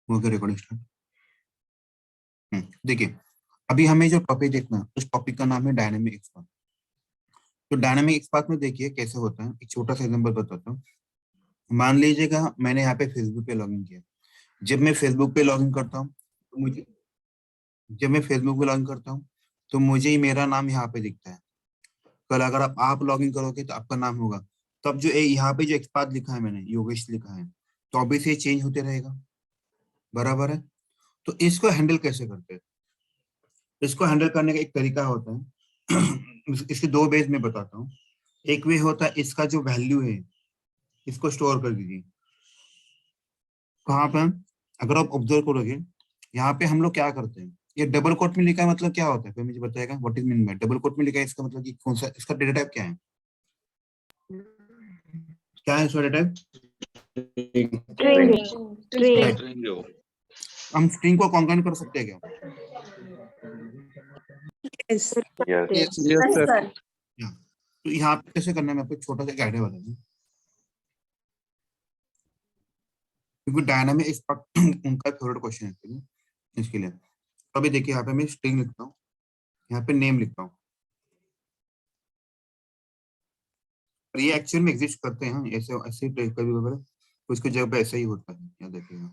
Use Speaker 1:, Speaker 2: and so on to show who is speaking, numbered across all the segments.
Speaker 1: Recording start. देखिए, अभी हमें जो टॉपिक देखना है उस टॉपिक का नाम है डायनेमिक एक्सपांस। तो डायनेमिक एक्सपांस में देखिए कैसे होता है, एक छोटा सा एग्जांपल बताता हूँ। मान लीजिएगा मैंने यहाँ पे फेसबुक पे लॉगिन किया। जब मैं फेसबुक पे लॉगिन करता हूँ तो मुझे जब मैं फेसबुक पे लॉगिन करता हूँ तो मुझे ही मेरा नाम यहाँ पे दिखता है। कल अगर आप लॉगिन करोगे तो आपका नाम होगा। तब जो यहाँ पे जो एक्सपांस लिखा है मैंने योगेश लिखा है, तो ऑब्वियसली चेंज होते रहेगा। बराबर है। तो इसको हैंडल कैसे करते हैं? इसको हैंडल करने का एक तरीका होता है इसके दो वेज में बताता हूँ। एक वे होता है इसका जो वैल्यू है इसको स्टोर कर दीजिए। कहाँ पे? अगर आप ऑब्जर्व करोगे यहाँ पे हम लोग क्या करते हैं, ये डबल कोट में लिखा है मतलब क्या होता है, कोई मुझे बताएगा what is mean by double quote में लिखा है? इसका मतलब कि कौन सा इसका डेटा टाइप क्या है? क्या है इसका डेटा टाइप? हम स्ट्रिंग को कॉन्करेंट कर सकते हैं क्या?
Speaker 2: Yes.
Speaker 3: Yes.
Speaker 2: Yes, sir.
Speaker 1: तो यहाँ पे कैसे करना है मैं आपको एक छोटा सा आइडिया बता दूं। क्योंकि डायनामिक एक्सपांस उनका फेवरेट क्वेश्चन है actually, इसके लिए। तो अभी देखिए यहाँ पे मैं स्ट्रिंग लिखता हूँ, यहाँ पे नेम लिखता हूँ। और ये एक्चुअल में एग्जिस्ट करते हैं ऐसे ऐसे कभी वगैरह, तो इसकी जगह पे ऐसा ही होता है, याद रखिएगा।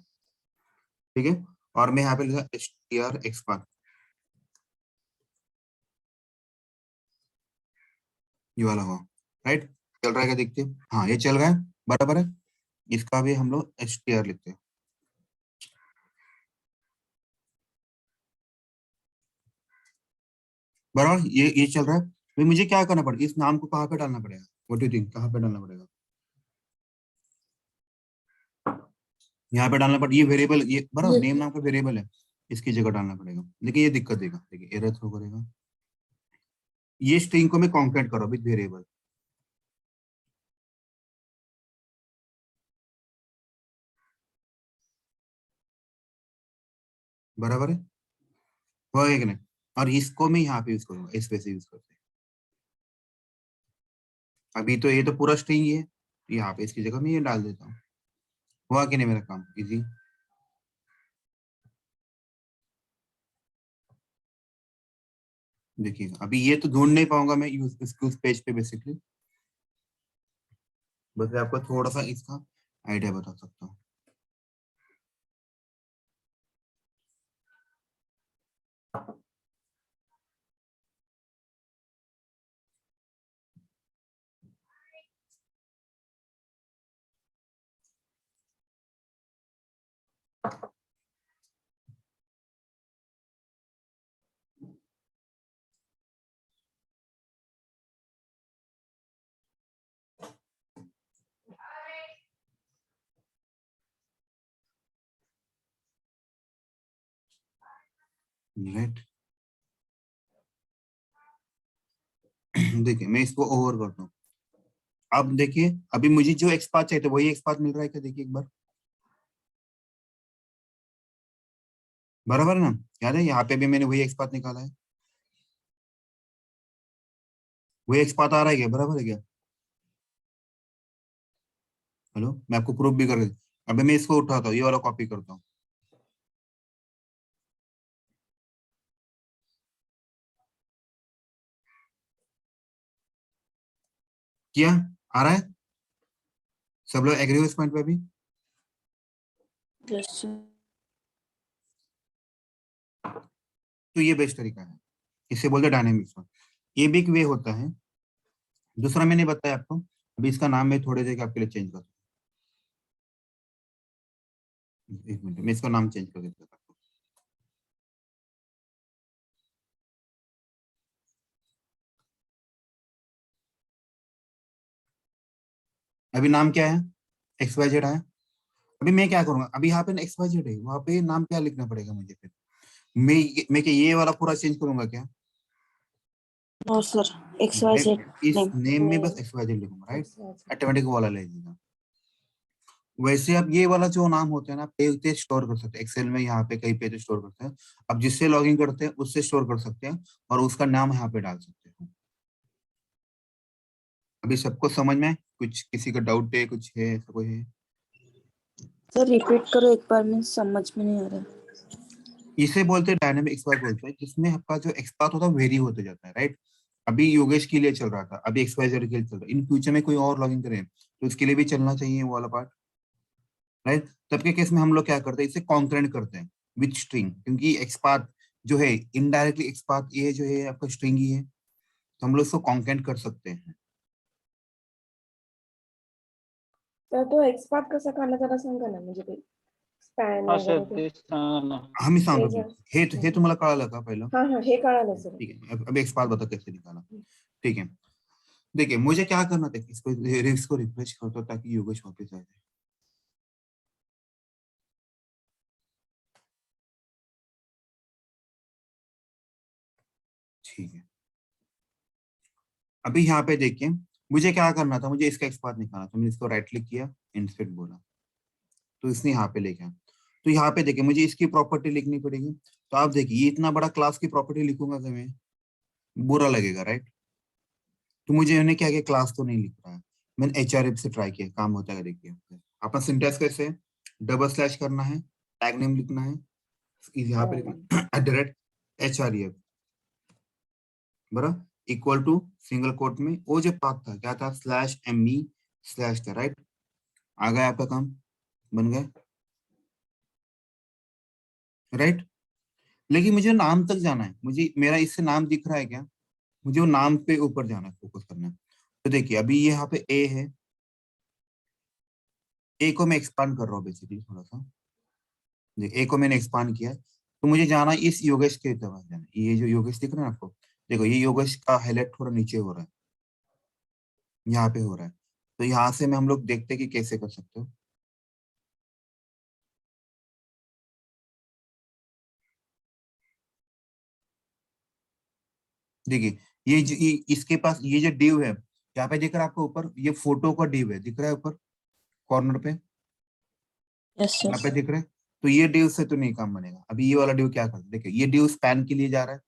Speaker 1: ठीक है। और मैं यहाँ पे लिखा str expand, ये वाला हुआ। राइट, चल रहा है क्या देखते हैं? हाँ ये चल रहा है, बराबर है। इसका भी हम लोग str लिखते हैं। बराबर, ये चल रहा है। तो मुझे क्या करना पड़ेगा, इस नाम को कहाँ पे डालना पड़ेगा? व्हाट डू यू थिंक, कहाँ पे डालना पड़ेगा? यहाँ पे डालना पड़ेगा। ये वेरिएबल, ये बराबर नेम नाम का वेरिएबल है, इसकी जगह डालना पड़ेगा। देखिए ये दिक्कत देगा, देखिए एरर थ्रो करेगा। ये स्ट्रिंग को मैं कॉन्केट करो विद वेरिएबल। बराबर है, होगा कि नहीं? और इसको मैं यहाँ पे यूज करूंगा, इस पे से यूज करते हैं। अभी तो ये तो पूरा स्ट्रिंग ही है, यहाँ पे इसकी जगह मैं ये डाल देता हूँ। हुआ कि नहीं मेरा काम इजी? देखिए अभी ये तो ढूंढ नहीं पाऊंगा मैं यूज उस पेज पे बेसिकली, बस मैं आपको थोड़ा सा इसका आइडिया बता सकता हूँ। राइट देखिए मैं इसको ओवर करता हूँ। अब देखिए अभी मुझे जो एक्सपांस चाहिए था वही एक्सपांस मिल रहा है क्या? देखिए एक बार, बराबर ना? याद है यहाँ पे भी मैंने वही एक्सपांस निकाला है, वही एक्सपांस आ रहा है क्या? बराबर है क्या? हेलो, मैं आपको प्रूफ भी कर रही। अभी मैं इसको उठाता हूँ, ये वाला कॉपी करता हूँ। किया? आ रहा है? सब लोग एग्री हो इस पॉइंट पे भी?
Speaker 2: Yes, sir.
Speaker 1: तो ये बेस्ट तरीका है, इसे बोलते हैं डायनेमिक्स। ये भी एक वे होता है। दूसरा मैंने बताया आपको, अभी इसका नाम मैं थोड़ी देर के आपके लिए चेंज करता हूँ। एक मिनट मैं इसका नाम चेंज कर देता हूँ। अभी नाम क्या है? एक्स वाई जेड है। अभी मैं क्या करूंगा, अभी यहाँ पे एक्स वाई जेड है, वहां पे नाम क्या लिखना पड़ेगा मुझे फिर? मैं क्या ये वाला पूरा चेंज करूंगा क्या?
Speaker 2: No, sir. XYZ
Speaker 1: इस
Speaker 2: name.
Speaker 1: नेम में बस एक्स वाई जेड लिखूंगा, राइट? ऑटोमेटिक वाला ले लीजिएगा। वैसे आप ये वाला जो नाम होता है ना, पेज पे स्टोर कर सकते हैं एक्सेल में, यहाँ पे कई पेज स्टोर करते हैं। अब जिससे लॉगिन करते हैं उससे स्टोर कर सकते हैं और उसका नाम यहाँ पे डाल सकते हैं। अभी सबको समझ में कुछ किसी का डाउट है, कुछ है, ऐसा कोई है?
Speaker 2: सर रिपीट करो एक बार, में समझ में नहीं आ रहा।
Speaker 1: इसे बोलते हैं डायनेमिक एक्सपाथ बोलते हैं, जिसमें आपका जो एक्सपाथ होता है वेरी होते जाता है, राइट। अभी योगेश के लिए चल रहा था, अभी XYZ के लिए चल रहा है, इन फ्यूचर में कोई और लॉगिन करे तो उसके लिए भी चलना चाहिए वो वाला पार्ट, राइट। तब के केस में हम लोग क्या करते हैं, इसे कॉन्करेंट करते हैं विथ स्ट्रिंग, क्योंकि एक्सपाथ जो है इनडायरेक्टली एक्सपाथ ये जो है आपका स्ट्रिंग ही है, तो हम लोग इसको कॉन्करेंट कर सकते हैं।
Speaker 3: तो एक्सपार्ट कसं काढलं जरा सांगा ना, म्हणजे ते स्पॅन
Speaker 4: हा सर
Speaker 3: वगैरे ते.
Speaker 4: तेच सांगा ना.
Speaker 1: हम ही सांगतो
Speaker 3: हे
Speaker 1: की हे तुम्हाला कळालं का पहिलं?
Speaker 3: हाँ हाँ हे कळालं सर.
Speaker 1: ठीक है, अब एक्सपाथ बता कैसे निकाला। ठीक है, देखिए मुझे क्या करना था, इसको रिफ्रेश करता ताकि योगेश वापस आ जाए। ठीक है, अभी यहाँ पे देखिए मुझे क्या करना था, मुझे इसका एक्सपाथ निकालना था, मैंने इसको राइट क्लिक किया, इंसर्ट बोला, तो इसने यहाँ पे लेके आया। तो यहाँ पे देखिए मुझे इसकी प्रॉपर्टी लिखनी पड़ेगी, तो आप देखिए ये इतना बड़ा क्लास की प्रॉपर्टी लिखूंगा तो मैं बुरा लगेगा, राइट। तो मुझे मैंने क्या किया, क्लास तो नहीं लिख रहा है, मैंने HRF से ट्राई किया, काम होता है। देखिए अपना सिंटैक्स कैसे है, डबल स्लैश करना है, टैग नेम लिखना है, यहाँ पे लिखना @HREF बराबर इक्वल टू सिंगल कोट में वो जो पाथ था क्या था, /me स्लैश था, राइट। आ गया आपका काम, बन गया, राइट। लेकिन मुझे नाम तक जाना है, मुझे मेरा इससे नाम दिख रहा है क्या, मुझे वो नाम पे ऊपर जाना है, फोकस करना है। तो देखिए अभी ये यहाँ पे ए है, ए को मैं एक्सपांड कर रहा हूँ बेसिकली थोड़ा सा, देखिए ए को मैंने एक्सपांड किया है, तो मुझे जाना है इस योगेश के तरफ जाना है। ये जो योगेश दिख रहा है आपको, देखो ये योगेश का हाईलाइट थोड़ा नीचे हो रहा है, यहाँ पे हो रहा है, तो यहाँ से मैं हम लोग देखते हैं कि कैसे कर सकते हो। देखिए इसके पास ये जो डिव है, यहाँ पे दिख रहा है आपको ऊपर, ये फोटो का डिव है, दिख रहा है ऊपर कॉर्नर पे,
Speaker 2: यस
Speaker 1: यहाँ पे
Speaker 2: सर।
Speaker 1: दिख रहा है। तो ये डिव से तो नहीं काम बनेगा, अभी ये वाला डिव क्या करता है, देखिए ये डिव स्पैन के लिए जा रहा है,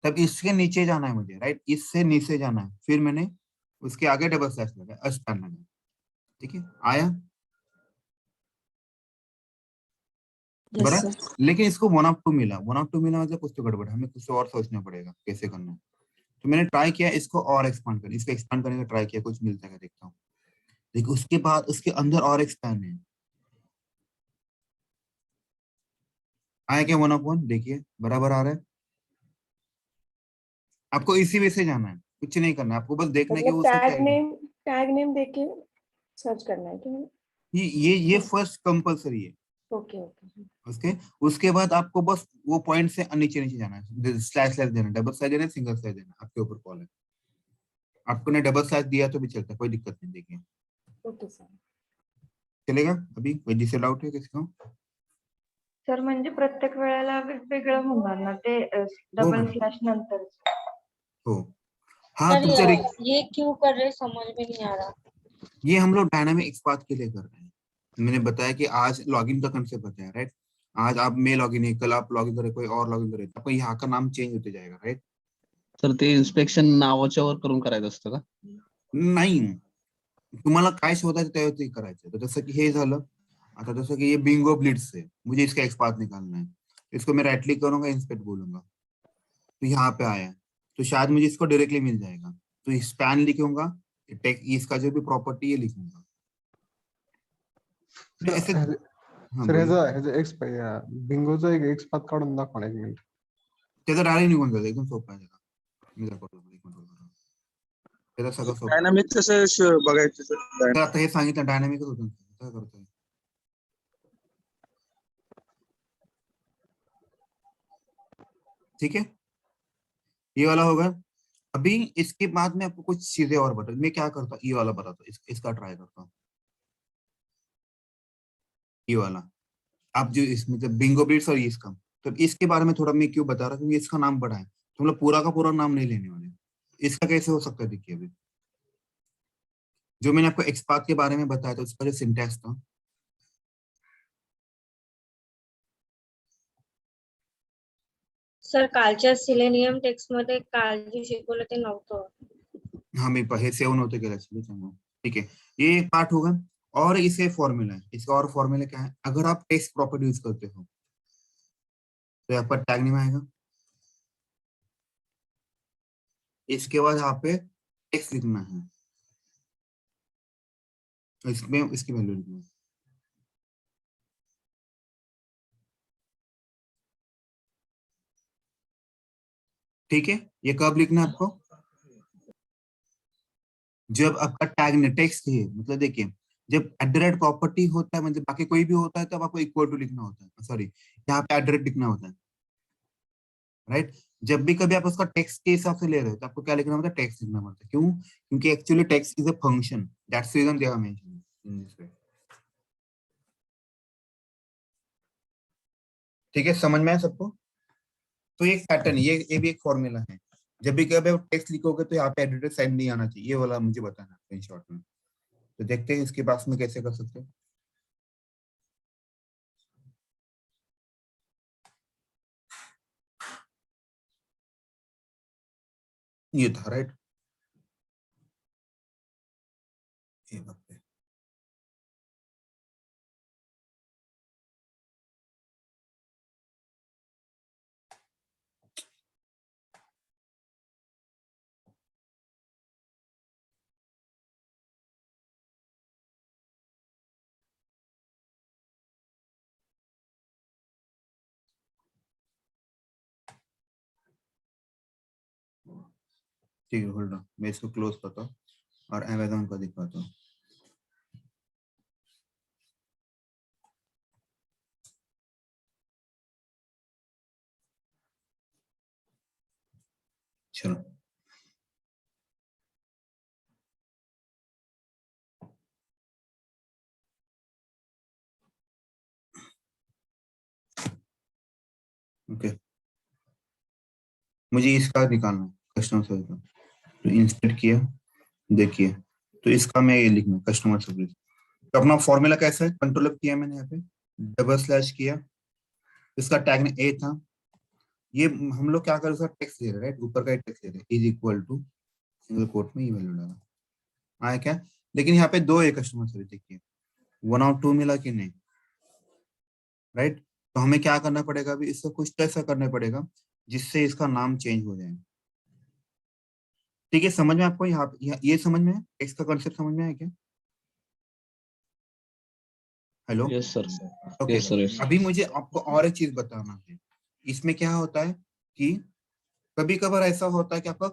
Speaker 1: तब इसके नीचे जाना है मुझे, राइट, इससे नीचे जाना है, फिर मैंने उसके आगे डबल स्लैश लगाया, स्पैन लगाया, ठीक है, आया
Speaker 2: यस
Speaker 1: बराबर।
Speaker 2: सर।
Speaker 1: लेकिन इसको 1/2 मिला, 1/2 मिला मतलब कुछ तो गड़बड़ है, हमें कुछ और सोचना पड़ेगा कैसे करना है। तो मैंने ट्राई किया इसको और एक्सपांड करने, इसको एक्सपांड करने का ट्राई किया, कुछ मिलता है देखता हूँ। देखिए उसके बाद उसके अंदर और एक्सपैंड है, आया क्या 1/1, देखिए बराबर आ रहा है। आपको इसी वे से जाना है, कुछ नहीं करना है, आपको बस देखना है कि
Speaker 3: मतलब
Speaker 1: उसका क्या है।
Speaker 3: टैग नेम देख के सर्च करना है क्या?
Speaker 1: ये फर्स्ट कंपलसरी है।
Speaker 3: Okay okay.
Speaker 1: उसके उसके बाद आपको बस वो पॉइंट से नीचे नीचे जाना है, स्लैश स्लैश देना, डबल स्लैश देना, सिंगल स्लैश देना, आपके ऊपर कॉल है। आपको ने डबल स्लैश दिया तो भी चलता है, कोई दिक्कत नहीं, देखिए
Speaker 3: ओके सर.
Speaker 1: चलेगा। अभी कोई जिसे डाउट है किसी को?
Speaker 5: सर म्हणजे प्रत्येक वेळेला वेगवेगळं होणार ना ते
Speaker 1: हो
Speaker 5: डबल
Speaker 1: मॅडम,
Speaker 5: स्लॅश नंतर.
Speaker 1: हो हाँ,
Speaker 2: सर
Speaker 1: तुमसे
Speaker 2: ये क्यों कर रहे समझ में नहीं आ रहा।
Speaker 1: ये हम लोग डायनामिक एक्सपाथ के लिए कर रहे हैं। मैंने बताया कि आज लॉगिन का कंसेप्ट बताया, राइट। आज आप मैं लॉगिन है, कल आप लॉगिन करे, कोई और लॉगिन करे, आपका यहाँ का नाम चेंज होते जाएगा, राइट।
Speaker 6: तर ते इन्स्पेक्शन नावाच्यावर करून करायचं असतं का?
Speaker 1: नाही, तुम्हाला काय शोधायचं त्यावरती करायचं। तर जसं की हे झालं, आता जसं की ये बिंगो ब्लिट्स है, मुझे इसका एक्सपाथ निकालना है, इसको मैं राइट क्लिक करूंगा, इंस्पेक्ट बोलूंगा, तो यहाँ पे आया, तो शायद मुझे इसको डायरेक्टली मिल जाएगा, तो स्पैन लिखूंगा, इसका जो भी प्रॉपर्टी है लिखूंगा, तो ऐसे। हाँ
Speaker 7: सर
Speaker 1: बोलिए,
Speaker 7: ह्याचा बिंगोचा एक एक्सपाथ काढून दाखवा ना एक मिनिट.
Speaker 1: त्याचा डायरेक्ट निघून जाईल, एकदम सोपा आहे त्याला, मी दाखवतो, एक मिनिट बघा. त्याचा सगळं सोपं आहे.
Speaker 8: डायनामिक कसं बघायचं सर?
Speaker 1: तर आता हे सांगितलं डायनामिकच होतं, काय करतोय, ठीक है, ये वाला होगा। अभी इसके बाद में आपको कुछ चीजें और बता, मैं क्या करता हूँ, ये वाला बताता हूँ, इसका ट्राई करता हूँ, ये वाला। आप जो इसमें जब बिंगो ब्लिट्स और इसका, तो इसके बारे में थोड़ा मैं क्यों बता रहा हूँ, क्योंकि इसका नाम बड़ा है, तो हम लोग पूरा का पूरा नाम नहीं लेने वाले। इसका कैसे हो सकता है, देखिए अभी जो मैंने आपको एक्सपाथ के बारे में बताया था, उसका जो सिंटैक्स था,
Speaker 9: सर कालच्या सिलेनियम टेक्स्ट मध्ये काल जे शिकवलं ते नव्हतं.
Speaker 1: हाँ मैं पहले सेवन होते गया, ठीक है, ये पार्ट होगा। और इसे फॉर्मूला है, इसका और फॉर्मूला क्या है, अगर आप टेक्स्ट प्रॉपर्टी यूज करते हो तो यहाँ पर टैग नेम आएगा, इसके बाद यहाँ पे टेक्स्ट लिखना है, इसमें इसकी वैल्यू लिखना है। ठीक है, ये कब लिखना है आपको, जब आपका टैग ने टेक्स्ट है, मतलब देखिए जब @ प्रॉपर्टी होता है, मतलब बाकी कोई भी होता है तब आपको इक्वल टू लिखना होता है, सॉरी यहाँ पे @ लिखना होता है, राइट। जब भी कभी आप उसका टेक्स्ट के हिसाब से ले रहे हो तो आपको क्या लिखना होता है, टेक्स्ट लिखना पड़ता है। क्यों? क्योंकि actually text is a function, that's reason they are mentioned in this way. ठीक है, समझ में आया सबको? तो ये एक पैटर्न, ये भी एक फॉर्मूला है। जब भी कभी आप टेक्स्ट लिखोगे तो यहाँ पे एडिटर साइन नहीं आना चाहिए, ये वाला मुझे बताना है इन शॉर्ट में। तो देखते हैं इसके पास में कैसे कर सकते हैं। ये था राइट, ये बात है। ठीक है, होल्ड ऑन, मैं इसको क्लोज करता हूँ और अमेज़न को दिखाता हूँ। चलो ओके, मुझे इसका निकालना है कस्टमर सर्विस का, तो इंसर्ट किया, देखिए तो इसका मैं ये लिखना कस्टमर सर्विस। तो अपना फॉर्मूला कैसा है, कंट्रोल F किया मैंने, यहाँ पे / किया, इसका टैग ने ए था, ये हम लोग क्या कर रहे हैं, टेक्स्ट ले रहे हैं राइट, ऊपर का टेक्स्ट ले रहे हैं, is equal to single quote में ये वैल्यू डाला आया क्या। लेकिन यहाँ पे 2 है कस्टमर सर्विस, देखिए 1 और 2 मिला कि नहीं, राइट। तो हमें क्या करना पड़ेगा, अभी इसका कुछ तो ऐसा करना पड़ेगा जिससे इसका नाम चेंज हो जाए। ठीक है, समझ में आपको ये समझ में है, टेक्स्ट का कॉन्सेप्ट समझ में आया क्या? Hello,
Speaker 6: yes sir,
Speaker 1: okay.
Speaker 6: Yes sir, yes.
Speaker 1: अभी मुझे आपको और एक चीज बताना है, इसमें क्या होता है कि कभी कभार ऐसा होता है कि आपका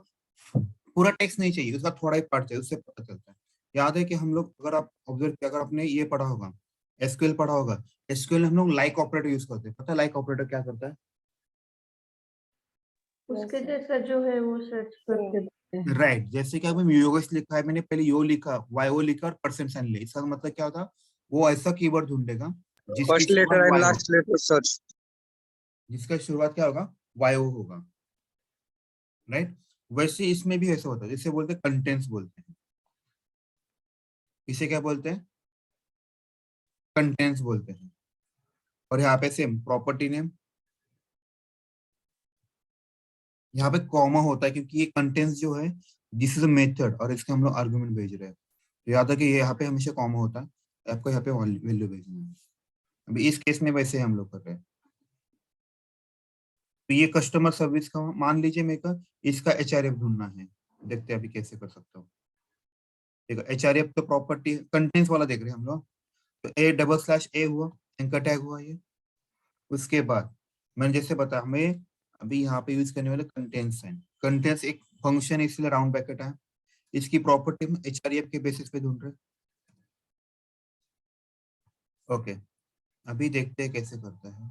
Speaker 1: पूरा टेक्स्ट नहीं चाहिए, उसका थोड़ा ही पार्ट चाहिए, उससे पता चलता है। याद है कि हम लोग, अगर आप ऑब्जर्व किया, अगर आपने ये पढ़ा होगा, एसक्यूएल पढ़ा होगा, एसक्यूएल हम लोग लाइक ऑपरेटर यूज करते हैं, पता है लाइक ऑपरेटर क्या करता है?
Speaker 5: उसके जैसा जो है वो सर्च करके देते हैं।
Speaker 1: राइट, जैसे कि अभी योगेश लिखा है, मैंने पहले यो लिखा, वाईओ लिखा और परसेंट साइन लिया, इसका मतलब क्या होता, वो ऐसा कीवर्ड ढूंढेगा जिसकी
Speaker 8: फर्स्ट लेटर
Speaker 1: शुरुआत
Speaker 8: एंड
Speaker 1: वाई हो,
Speaker 8: लास्ट लेटर सर्च।
Speaker 1: जिसका शुरुआत क्या होगा, वाईओ होगा, राइट। वैसे इसमें भी ऐसा होता है, जिसे बोलते हैं कंटेंट्स बोलते हैं, इसे क्या बोलते हैं, कंटेंट्स बोलते हैं। और यहाँ पे सेम प्रॉपर्टी नेम, यहाँ पे कॉमा होता है क्योंकि ये कंटेंट्स जो है दिस इज अ मेथड और इसके हम लोग आर्गुमेंट भेज रहे हैं, तो याद है कि ये यहाँ पे हमेशा कॉमा होता है, आपको यहाँ पे वैल्यू भेजना है। अभी इस केस में वैसे हम लोग कर रहे हैं। तो ये कस्टमर सर्विस का, मान लीजिए मेरे को इसका HRF ढूंढना है, देखते हैं अभी कैसे कर सकता हूँ। देखो HRF तो प्रॉपर्टी कंटेंट्स वाला देख रहे हैं हम लोग, तो A/A हुआ, एंकर टैग हुआ ये। उसके बाद मैंने जैसे बताया, हमें अभी यहाँ पे यूज करने वाले कंटेंट्स हैं, कंटेंट्स एक फंक्शन है इसलिए राउंड ब्रैकेट है, इसकी प्रॉपर्टी हम HRF के बेसिस पे ढूंढ रहे हैं। ओके, अभी देखते हैं कैसे करता है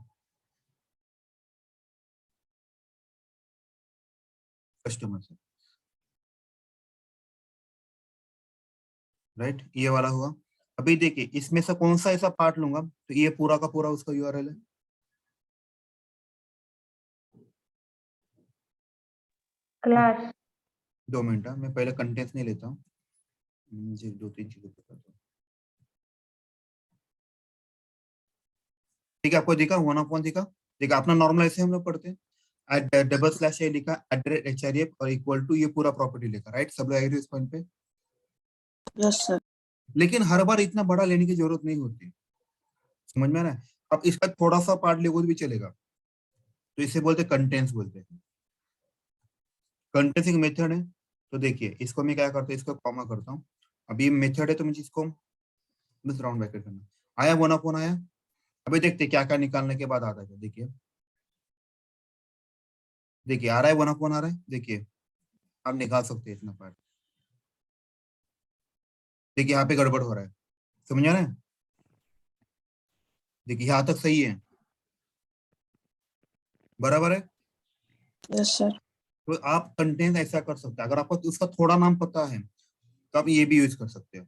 Speaker 1: कस्टमर से, राइट, ये वाला हुआ। अभी देखिए इसमें से कौन सा ऐसा पार्ट लूंगा, तो ये पूरा का पूरा उसका URL है,
Speaker 5: क्लास
Speaker 1: 2 मिनट, मैं पहले कंटेंट्स नहीं लेता हूँ, मुझे 2-3 चीजें बताता हूँ। ठीक है, आपको दिखा 1/1 दिखा, देखा अपना नॉर्मल ऐसे हम लोग पढ़ते हैं, /A लिखा, @HRF और इक्वल टू ये पूरा प्रॉपर्टी लिखा, राइट। सब लोग एग्री इस पॉइंट पे?
Speaker 2: Yes sir.
Speaker 1: लेकिन हर बार इतना बड़ा लेने की जरूरत नहीं होती, समझ में आ रहा है? अब इसका थोड़ा सा पार्ट लेगो भी चलेगा, तो इसे बोलते कंटेंट्स बोलते हैं। कंटेंट्स एक मेथड है। तो देखिए इसको मैं क्या करता हूँ, इसको कॉमा करता हूँ। अभी मेथड है तो मुझे इसको बस राउंड ब्रैकेट करना। आया 1 अपॉन आया। अभी देखते क्या क्या निकालने के बाद आता है। देखिए देखिए आ रहा है 1 अपॉन आ रहा है। देखिए आप निकाल सकते हैं इतना पार्ट। देखिए यहाँ पे गड़बड़ हो रहा है, समझ आ रहा है? देखिए यहाँ तक सही है, बराबर है।
Speaker 2: Yes sir.
Speaker 1: तो आप कंटेंट ऐसा कर सकते हैं, अगर आपको उसका थोड़ा नाम पता है तो आप ये भी यूज कर सकते हो।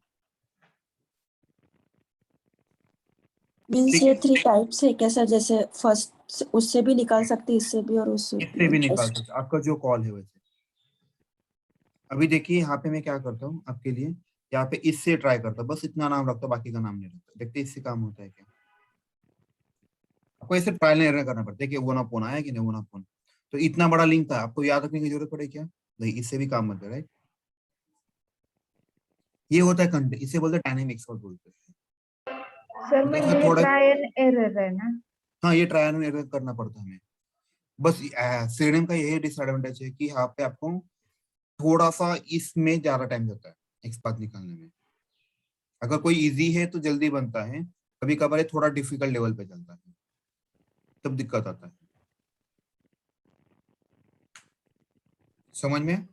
Speaker 2: मीन्स
Speaker 1: ठीक
Speaker 2: ये
Speaker 1: है,
Speaker 2: 3 टाइप्स है क्या सर? जैसे फर्स्ट उससे भी निकाल सकते, इससे भी और उससे
Speaker 1: इससे भी निकाल
Speaker 2: just-
Speaker 1: सकते हैं, आपका जो कॉल है वैसे। अभी देखिए यहाँ पे मैं क्या करता हूँ आपके लिए, यहाँ पे इससे ट्राई करता हूँ, बस इतना नाम रखता हूँ, बाकी का नाम नहीं रखता। देखते हैं इससे काम होता है क्या। आपको ऐसे ट्रायल नहीं करना पड़ता है कि वो ना फोन आया कि नहीं वो ना फोन। तो इतना बड़ा लिंक था, आपको याद रखने की जरूरत पड़े क्या? नहीं, इससे भी काम होता है, राइट? ये होता है कंटेंट, इसे बोलते हैं डायनेमिक एक्सपोर्ट बोलते हैं।
Speaker 5: सर
Speaker 1: मतलब
Speaker 5: म्हणजे
Speaker 1: इसमें
Speaker 5: हे
Speaker 1: थोड़ा,
Speaker 5: ट्राय एंड एरर आहे ना?
Speaker 1: हाँ ये ट्रायल एंड एरर करना पड़ता है हमें। बस सीडीएम का यही डिसएडवांटेज है कि यहाँ पे आपको थोड़ा सा इसमें ज्यादा टाइम जाता है एक्सपाथ निकालने में। अगर कोई इजी है तो जल्दी बनता है, कभी कभार ये थोड़ा डिफिकल्ट लेवल पे चलता है, तब दिक्कत आता है। समझ में?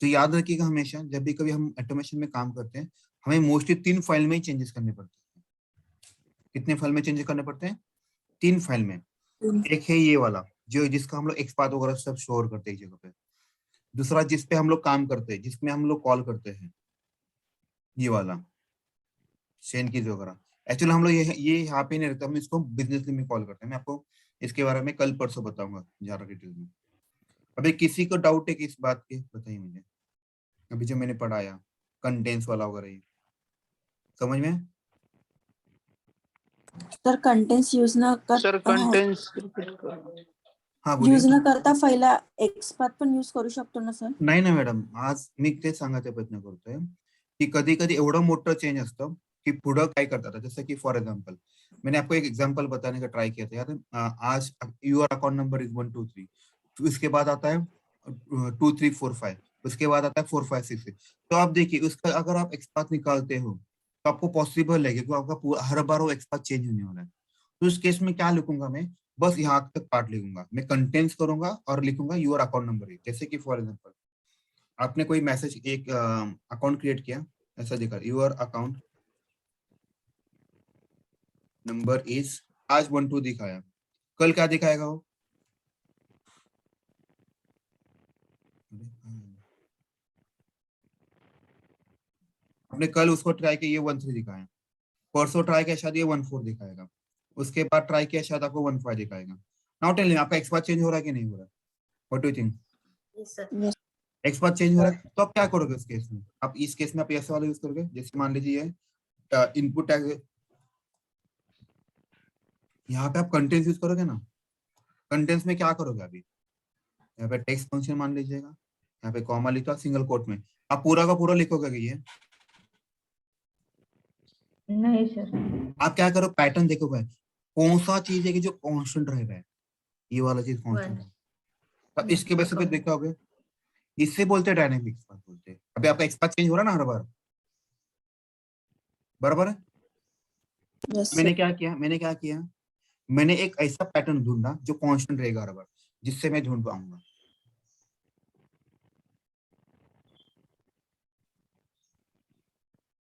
Speaker 1: तो याद रखिएगा हमेशा जब भी कभी हम ऑटोमेशन में काम करते हैं, हमें मोस्टली 3 फाइल में ही चेंजेस करने पड़ते हैं। कितने फाइल में चेंजेस करने पड़ते हैं? 3 फाइल में। एक है ये वाला जो जिसका हम लोग एक्सपाथ वगैरह सब स्टोर करते हैं एक जगह पे। दूसरा जिसपे हम लोग काम करते हैं, जिसमें हम लोग कॉल करते हैं, ये वाला शेन कीज वगैरह। एक्चुअली हम लोग ये यहाँ पे नहीं रहता, हम इसको बिजनेस में कॉल करते हैं। मैं आपको इसके बारे में कल परसों बताऊंगा ज्यादा डिटेल में। अभी किसी को डाउट है कि इस बात के, बताइए मुझे। अभी जो मैंने पढ़ाया कंटेंट्स वाला वगैरह, ये समझ में?
Speaker 2: सर कंटेंट्स यूज न
Speaker 6: सर
Speaker 2: कर
Speaker 6: कंटेंट्स
Speaker 1: हाँ बोलिए।
Speaker 2: यूज न करता फाईला एक्सपाथ पण यूज करू शकतो ना सर?
Speaker 1: नाही ना मॅडम, आज मी तेच सांगायचा प्रयत्न करतोय की कधी कधी एवढं मोठं चेंज असतं की पुढं काय करतात। जैसे कि फॉर एग्जांपल मैंने आपको एक एग्जांपल बताने का ट्राई किया था यार। आज यूर अकाउंट नंबर इज 123, तो इसके बाद आता है 2345, उसके बाद आता है 4566। तो आप देखिए उसका अगर आप एक्सपाथ निकालते हो तो आपको पॉसिबल है क्योंकि आपका हर बार वो एक्सपाथ चेंज होने वाला है। तो इस केस में क्या लिखूंगा मैं, बस यहाँ तक पार्ट लिखूंगा, मैं कंटेंट्स करूंगा और लिखूंगा यूर अकाउंट नंबर। जैसे कि फॉर एग्जांपल आपने कोई मैसेज एक अकाउंट क्रिएट किया, ऐसा दिखा यूर अकाउंट नंबर इज आज 12 दिखाया, कल क्या दिखाएगा वो? आपने कल उसको ट्राई किया, ये 13 दिखाया। परसों ट्राई किया शायद ये 14 दिखाएगा। उसके बाद ट्राई किया शायद आपको 15 दिखाएगा। नाउ टेल मी आपका एक्सपाथ चेंज हो रहा है कि नहीं हो रहा है? What do you think?
Speaker 2: Yes.
Speaker 1: XPath change हो रहा है तो आप क्या करोगे इस केस में? आप इस केस में आप ऐसे वाला यूज करोगे, जैसे मान लीजिए इनपुट टैग, यहाँ पे आप कंटेंट्स यूज करोगे ना। कंटेंट्स में क्या करोगे अभी? यहाँ पे टेक्स्ट फंक्शन मान लीजिएगा, यहाँ पे कॉमा लिखा सिंगल कोट में, आप पूरा का पूरा लिखोगे कि ये?
Speaker 5: नाही सर।
Speaker 1: आप क्या करो, पैटर्न देखोगे कौन सा चीज है कि जो कांस्टेंट रह रहा है, ये वाला चीज कांस्टेंट है, तो इसके वजह से फिर देखोगे। इससे बोलते हैं डायनेमिक एक्सपाथ बोलते हैं। अभी आपका एक्सपाथ चेंज हो रहा है ना हर बार, बराबर है?
Speaker 2: Yes,
Speaker 1: मैंने
Speaker 2: sir.
Speaker 1: क्या किया, मैंने एक ऐसा पैटर्न ढूंढा जो कांस्टेंट रहेगा हर बार, जिससे मैं ढूंढ पाऊंगा।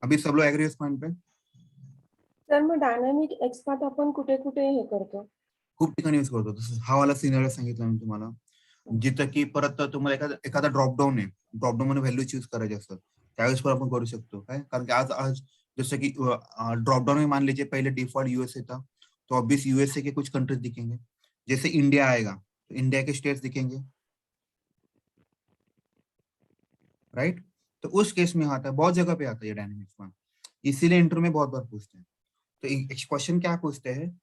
Speaker 1: अभी सब लोग एग्री इस पॉइंट पे?
Speaker 3: तर मग डायनामिक एक्सपाथ आपण कुठे कुठे हे करतो?
Speaker 1: खूप ठिकाणी यूज करतो। तसं हा वाला सिनेरियो सांगितला मी तुम्हाला, जिथं की परत तुम्हाला एखादा ड्रॉपडाऊन आहे, ड्रॉपडाऊन मध्ये व्हॅल्यू चूज करायचे असतात, त्यावेळेस पण आपण करू शकतो काय, कारण की आज आज जैसे कि ड्रॉपडाउन में मान लीजिए पहले डिफॉल्ट यूएसए था, तो ऑब्वियस यूएसए के कुछ कंट्रीज दिखेंगे। जैसे इंडिया आएगा तो इंडिया के स्टेट्स दिखेंगे, राइट? तो उस केस में आता है, बहुत जगह पे आता है ये डायनेमिक्स में, इसीलिए इंटरव्यू में बहुत बार पूछते हैं। तो एक क्वेश्चन क्या पूछते हैं,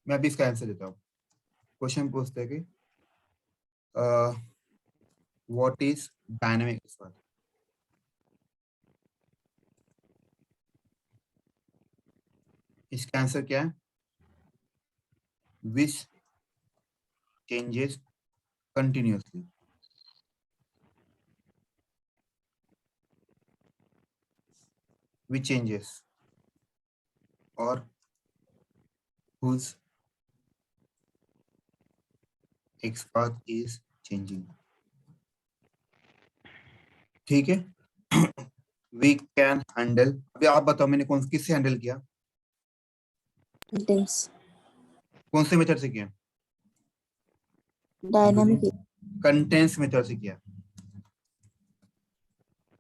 Speaker 1: मैं अभी इसका आंसर देता हूँ। क्वेश्चन पूछते हैं कि व्हाट इज डायनेमिक एक्सपाथ। इसका आंसर क्या है? विच चेंजेस कंटिन्यूअसली। विच चेंजेस और whose x path is changing। ठीक है। We can handle, अभी आप बताओ मैंने किससे हैंडल किया,
Speaker 2: कंटेंट्स
Speaker 1: कौन से मेथड से किया?
Speaker 2: डायनामिक
Speaker 1: कंटेंट्स मेथड से किया,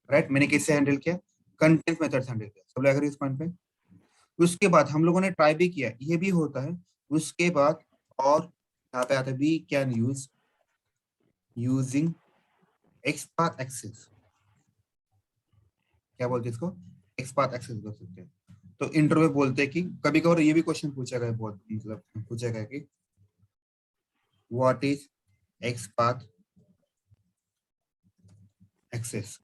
Speaker 1: राइट। मैंने किससे हैंडल किया? कंटेंट्स मेथड से हैंडल किया। सब लोग अगर इस पॉइंट पे, उसके बाद हम लोगों ने ट्राई भी किया, ये भी होता है। उसके बाद और यहाँ पे आता है we can use using X path axes. क्या बोलते हैं इसको? एक्स पाथ एक्सेस कर सकते हैं। तो इंटरव्यू बोलते हैं कि कभी कभार ये भी क्वेश्चन पूछा गया, बहुत मतलब पूछा गया कि what is X path axes.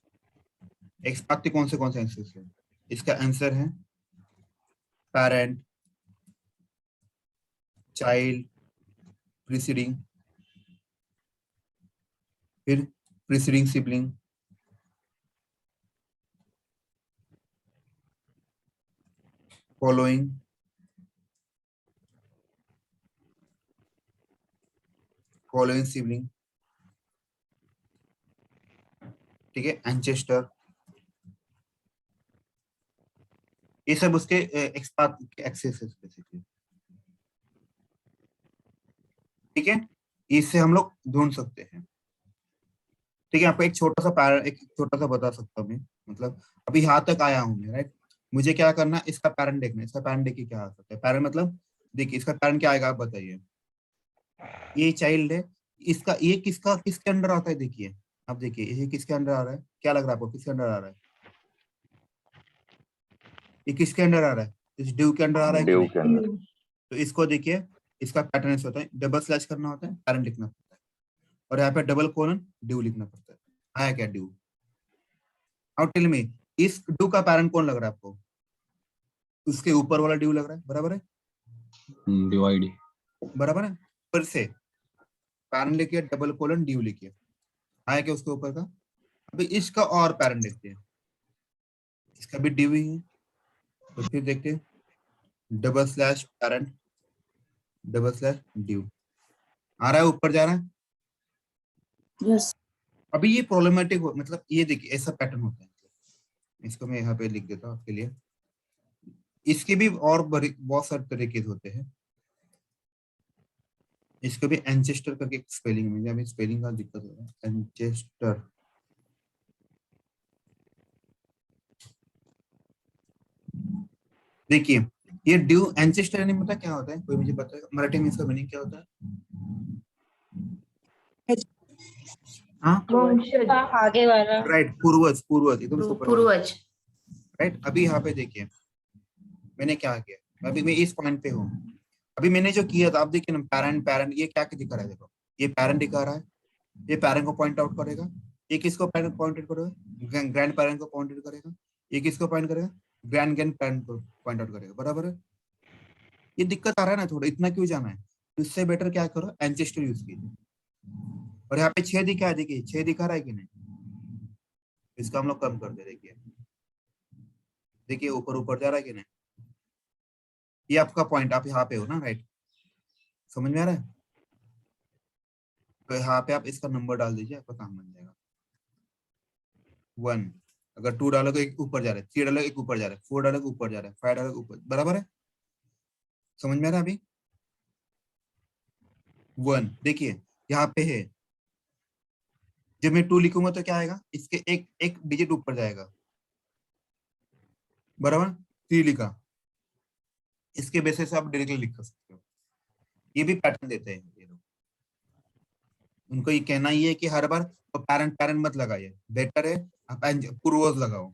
Speaker 1: X path के कौन से एक्सेस है? इसका आंसर है पेरेंट, चाइल्ड, प्रीसीडिंग, फिर preceding sibling, following, following sibling, ठीक है, एंचेस्टर। ये सब उसके एक्स पाथ के एक्सेस है बेसिकली, ठीक है। इससे हम लोग ढूंढ सकते हैं, ठीक है। आपको एक छोटा सा बता सकता हूँ मैं, मतलब अभी यहाँ तक आया हूँ मैं, राइट। मुझे क्या करना है, इसका पैरेंट देखना है। इसका पैरेंट देखिए क्या आ सकता है। पैरेंट मतलब देखिए इसका पैरेंट क्या आएगा, आप बताइए। ये चाइल्ड है, इसका ये किसके अंडर आता है? देखिए आप देखिए ये किसके अंडर आ रहा है, क्या लग रहा है आपको, किसके अंडर आ रहा है? ये किसके अंडर आ रहा है? इस ड्यू के अंडर आ रहा है कि
Speaker 4: ड्यू
Speaker 1: नहीं?
Speaker 4: के अंदर।
Speaker 1: तो इसको देखिए, इसका पैटर्न ऐसा होता है, डबल स्लैश करना होता है, पैरेंट लिखना पड़ता है, और यहाँ पे डबल कोलन ड्यू लिखना पड़ता है। आया क्या ड्यू? नाउ टेल मी, इस ड्यू का पैरेंट कौन लग रहा है आपको? उसके ऊपर वाला ड्यू लग रहा है, बराबर है?
Speaker 6: डिवाइड।
Speaker 1: बराबर है। फिर से पैरेंट लिखिए, डबल कोलन ड्यू लिखिए, आया क्या उसके ऊपर का? अभी इसका और पैरेंट देखते हैं, इसका भी ड्यू ही है, तो फिर देखते हैं double slash parent double slash due. आ रहा है, ऊपर जा रहा है।
Speaker 2: यस
Speaker 1: अभी ये प्रॉब्लमेटिक मतलब ये देखिए ऐसा पैटर्न होता है। इसको मैं यहाँ पे लिख देता हूँ आपके लिए। इसके भी और बहुत सारे तरीके होते हैं। इसको भी एंचेस्टर करके स्पेलिंग में, अभी स्पेलिंग का दिक्कत हो रहा है। एंचेस्टर, देखिए ये ड्यू एंचेस्टर नहीं पता क्या होता है, कोई मुझे बताएगा मराठी में इसका मीनिंग क्या होता है? हाँ
Speaker 5: वंशज।
Speaker 9: आगे वाला
Speaker 1: राइट, पूर्वज, पूर्वज एकदम सुपर,
Speaker 3: पूर्वज।
Speaker 1: राइट। अभी यहाँ पे देखिए मैंने क्या किया, अभी मैं इस पॉइंट पे हूँ। अभी मैंने जो किया था, आप देखिए ना, पैरेंट पैरेंट ये क्या दिखा रहा है, देखो ये पैरेंट दिखा रहा है, ये पैरेंट को पॉइंट आउट करेगा, ये किसको पॉइंट आउट करेगा? ग्रैंड पेरेंट को पॉइंट आउट करेगा। ये किसको पॉइंट करेगा? ग्रैंड ग्रैंड पेरेंट को पॉइंट आउट करेगा, बराबर है। ये दिक्कत आ रहा है ना थोड़ा, इतना क्यों जाना है? इससे बेटर क्या करो, एंचेस्टर यूज कीजिए। और यहाँ पे 6 दिखा है, देखिए 6 दिखा रहा है कि नहीं? इसका हम लोग कम कर दे, देखिए देखिए ऊपर ऊपर जा रहा है कि नहीं? ये आपका पॉइंट, आप यहाँ पे हो ना, राइट, समझ में आ रहा है? तो यहाँ पे आप इसका नंबर डाल दीजिए, आपका काम बन जाएगा। 1, अगर 2 डालोगे एक ऊपर जा रहा है, 3 डालोगे एक ऊपर जा रहा है, 4 डालोगे ऊपर जा रहा है, 5 डालोगे ऊपर, बराबर है? समझ में आ रहा है? अभी 1 देखिए यहाँ पे है, जब मैं 2 लिखूंगा तो क्या आएगा? इसके एक डिजिट ऊपर जाएगा, बराबर। 3 लिखा, इसके बेसिस से आप डायरेक्टली लिख सकते हो। ये भी पैटर्न देते हैं ये लोग। उनको ये कहना ही है कि हर बार तो पैरेंट पैरेंट मत लगाइए, बेटर है आप पूर्वज लगाओ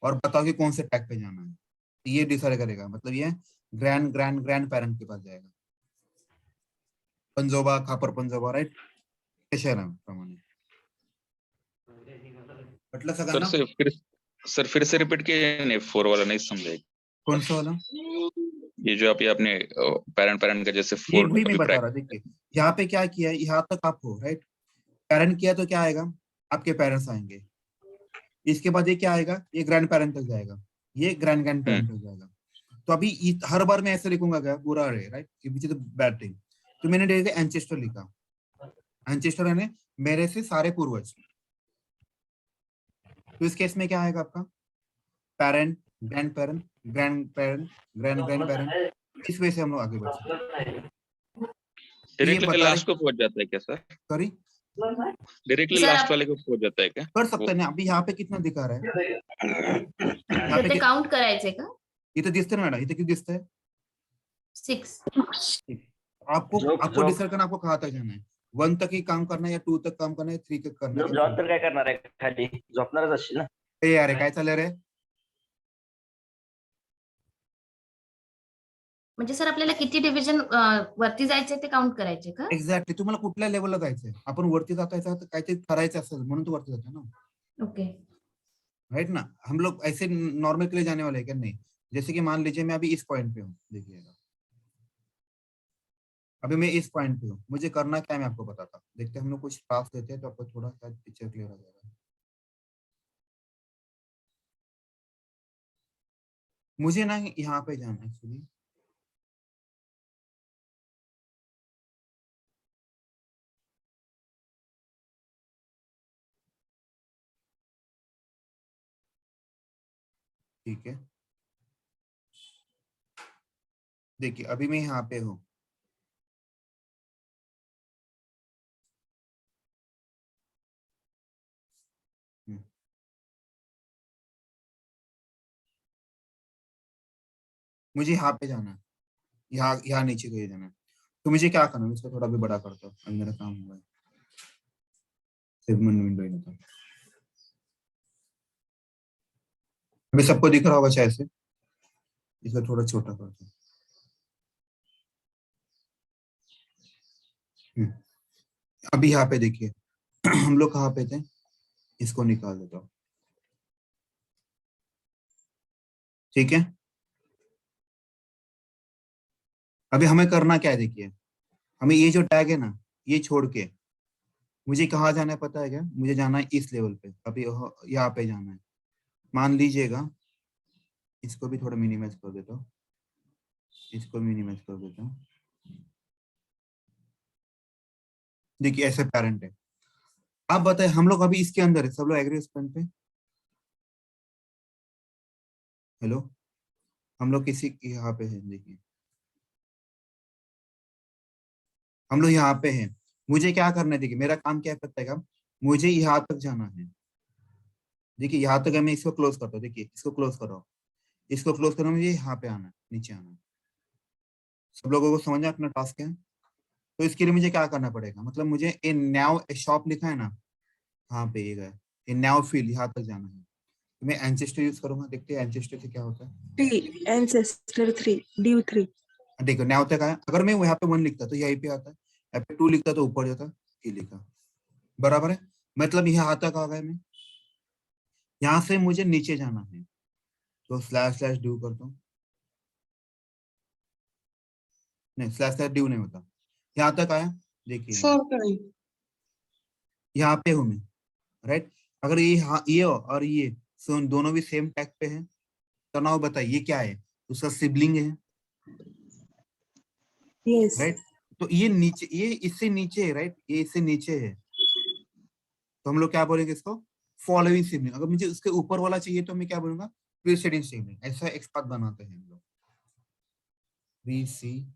Speaker 1: और बताओ कि कौन से टैग पे जाना है। ये डिसाइड करेगा, मतलब ये ग्रैंड ग्रैंड ग्रैंड पेरेंट के पास जाएगा। पंजोबा, खापर पंजोबा, राइट, प्रमाणे म्हटलं सगळ्यांना।
Speaker 4: सर फिर से रिपीट किए नहीं, 4 वाला नहीं समझे।
Speaker 1: कौन सा वाला?
Speaker 4: ये जो आप ये अपने पेरेंट का जैसे
Speaker 1: ये
Speaker 4: 4
Speaker 1: वही मैं बता रहा, देखिए यहाँ पे क्या किया, यहाँ तक आप हो, राइट। पेरेंट किया तो क्या आएगा, आपके पेरेंट्स आएंगे। इसके बाद ये क्या आएगा, ये ग्रैंड पेरेंट तक जाएगा, ये ग्रैंड ग्रैंड पेरेंट तक जाएगा। तो अभी हर बार मैं ऐसे लिखूंगा क्या, बुरा है, right, which is the bad thing. तो मैंने डायरेक्ट एंसेस्टर लिखा, एंसेस्टर यानी मेरे से सारे पूर्वज। तो इस केस में क्या आएगा आपका, parent, grand parent, grand parent, grand grand parent. इस वजह से हम लोग आगे बढ़ सकते हैं।
Speaker 4: डायरेक्टली लास्ट को पहुंच जाता है क्या सर?
Speaker 1: सॉरी,
Speaker 4: डायरेक्टली लास्ट वाले को पहुंच जाता है क्या?
Speaker 1: कर सकते हैं। अभी यहाँ पे कितना दिखा रहा है, यहाँ पे
Speaker 10: काउंट करायचंय का?
Speaker 1: इथे दिसतंय ना मॅडम, इथे किती दिसतंय?
Speaker 10: 6.
Speaker 1: आपको डिसाइड करना आपको कहाँ तक जाना है, 1 तक ही काम करना है या 2 तक काम करना है, 3 तक करना है।
Speaker 11: जॉब तर काय करणार आहे, खाली झोपणारच असशील ना?
Speaker 1: ए अरे काय चाललंय रे,
Speaker 10: म्हणजे सर आपल्याला किती डिव्हिजन वरती जायचंय ते काउंट करायचे का?
Speaker 1: एक्झॅक्टली। तुम्हाला कुठल्या लेवलला जायचंय, आपण वरती जातायचं तर काहीतरी करायचं असेल म्हणून तो वरती जातो ना,
Speaker 10: ओके.
Speaker 1: राइट ना। हम लोग ऐसे नॉर्मल के लिए जाने वाले हैं क्या, नहीं। जैसे कि मान लीजिए मैं अभी इस पॉइंट पे हूँ, देखिएगा अभी मैं इस पॉइंट पे हूँ, मुझे करना क्या है मैं आपको बताता हूँ। देखते हैं हम लोग कुछ टास्क देते हैं तो आपको थोड़ा सा पिक्चर क्लियर हो जाएगा। मुझे ना यहाँ पे जाना है एक्चुअली, ठीक है। देखिए अभी मैं यहाँ पे हूँ, मुझे यहाँ पे जाना है, यहाँ नीचे कहीं जाना है। तो मुझे क्या करना है, इसको थोड़ा भी बड़ा करता हूँ, अभी मेरा काम हुआ है। सेगमेंट विंडो ही था, अभी सबको दिख रहा होगा शायद से, इसको थोड़ा छोटा करता हूँ। अभी यहाँ पे देखिए हम लोग कहाँ पे थे, इसको निकाल देता हूँ, ठीक है। अभी हमें करना क्या है, देखिए हमें ये जो टैग है ना, ये छोड़ के मुझे कहाँ जाना है पता है क्या, मुझे जाना है इस लेवल पे। अभी यहाँ पे जाना है, मान लीजिएगा इसको भी थोड़ा मिनिमाइज कर देता हूँ, इसको मिनिमाइज कर देता हूँ। देखिए ऐसे पेरेंट है। आप बताए हम लोग अभी इसके अंदर है, सब लोग एग्री इस पॉइंट पे? हेलो, हम लोग किसी यहाँ पे है, देखिए हम लोग यहाँ पे हैं। मुझे क्या करना है, देखिए मेरा काम क्या है पता है क्या, मुझे यहाँ तक जाना है। देखिए यहाँ तक है, मैं इसको क्लोज करता हूँ, देखिए इसको क्लोज करो, इसको क्लोज करना, मुझे यहाँ पे आना है, नीचे आना है। सब लोगों को समझ में अपना टास्क है। तो इसके लिए मुझे क्या करना पड़ेगा, मतलब मुझे ए नाउ ए शॉप लिखा है ना, हाँ पे ये गए, ए नाउ फील्ड यहाँ तक जाना है। तो मैं एंसेस्टर यूज करूंगा, देखते हैं एंसेस्टर से क्या होता है।
Speaker 3: एंसेस्टर 3 ड्यू 3
Speaker 1: देखो नाउ तक आया, अगर मैं यहाँ पे 1 लिखता तो यहीं पे आता है, यहाँ पे 2 लिखता तो ऊपर जाता, ये लिखा बराबर है, मतलब यहाँ तक आ गए मैं। यहाँ से मुझे नीचे जाना है तो स्लैश स्लैश ड्यू करता हूँ, नहीं स्लैश स्लैश ड्यू नहीं होता, यहाँ तक आया। देखिए यहाँ पे हूँ मैं, राइट। अगर ये और ये दोनों भी सेम टैग पे है तो नाउ बताइए ये क्या है, उसका सिबलिंग है,
Speaker 3: यस
Speaker 1: राइट। तो ये नीचे, ये इससे नीचे है, राइट, ये इससे नीचे है, तो हम लोग क्या बोलेंगे इसको, फॉलोइंग सिबलिंग। अगर मुझे उसके ऊपर वाला चाहिए तो मैं क्या बोलूंगा, प्रीसीडिंग सिबलिंग। ऐसा एक्सपाथ बनाते हैं हम लोग, प्रीसीडिंग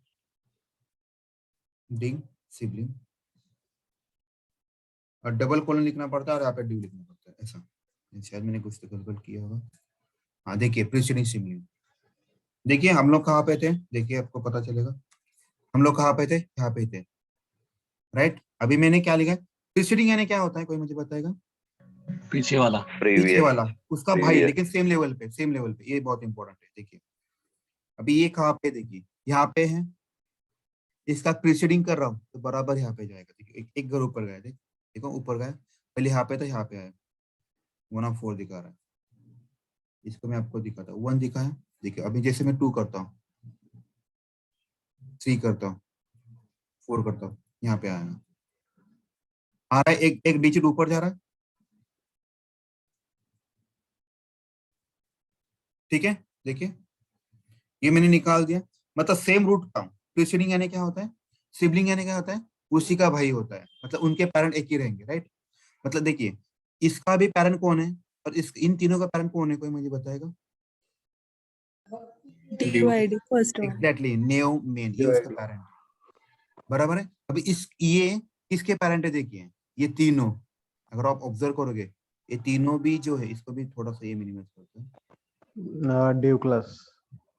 Speaker 1: सिबलिंग, और डबल कोलन लिखना पड़ता है और यहाँ पे ड्यू लिखना पड़ता है, ऐसा। शायद मैंने कुछ तो गड़बड़ किया होगा। हाँ देखिए प्रीसीडिंग सिबलिंग, देखिए हम लोग कहाँ पे थे, देखिए आपको पता चलेगा हम लोग कहाँ पे थे, यहाँ पे थे, राइट। अभी मैंने क्या लिखा, प्रीसीडिंग यानी क्या होता है, कोई मुझे बताएगा?
Speaker 6: पीछे वाला,
Speaker 1: पीछे वाला, उसका भाई, लेकिन सेम लेवल पे, सेम लेवल पे, ये बहुत इंपॉर्टेंट है। देखिए अभी ये कहाँ पे, देखिए यहाँ पे है, इसका प्रीसीडिंग कर रहा हूँ तो बराबर यहाँ पे जाएगा। देखिए एक घर ऊपर गया, देखो ऊपर गया, पहले यहाँ पे था, यहाँ पे आया, 1/4 दिखा रहा है। इसको मैं आपको दिखाता हूँ, 1 दिखा है। देखिए अभी जैसे मैं 2 करता हूँ, 3 करता हूँ, 4 करता हूँ, यहाँ पे आएगा, आ रहा है, एक डिजिट ऊपर जा रहा है, ठीक है। देखिए ये मैंने निकाल दिया, मतलब सेम रूट का प्रीसीडिंग यानी क्या होता है, सिबलिंग यानी क्या होता है, उसी का भाई होता है, मतलब उनके पेरेंट एक ही रहेंगे, राइट। मतलब देखिए इसका भी पेरेंट कौन है और इन तीनों का पेरेंट कौन है, कोई मुझे बताएगा।
Speaker 2: DYD first one.
Speaker 1: एग्जैक्टली, नेओ मेन, ये उसका पेरेंट है, बराबर है। अभी इस ये किसके पेरेंट है, देखिए ये तीनों, अगर आप ऑब्जर्व करोगे ये तीनों भी जो है, इसको भी थोड़ा सा ये मिनिमाइज करते हैं,
Speaker 7: डिव क्लास।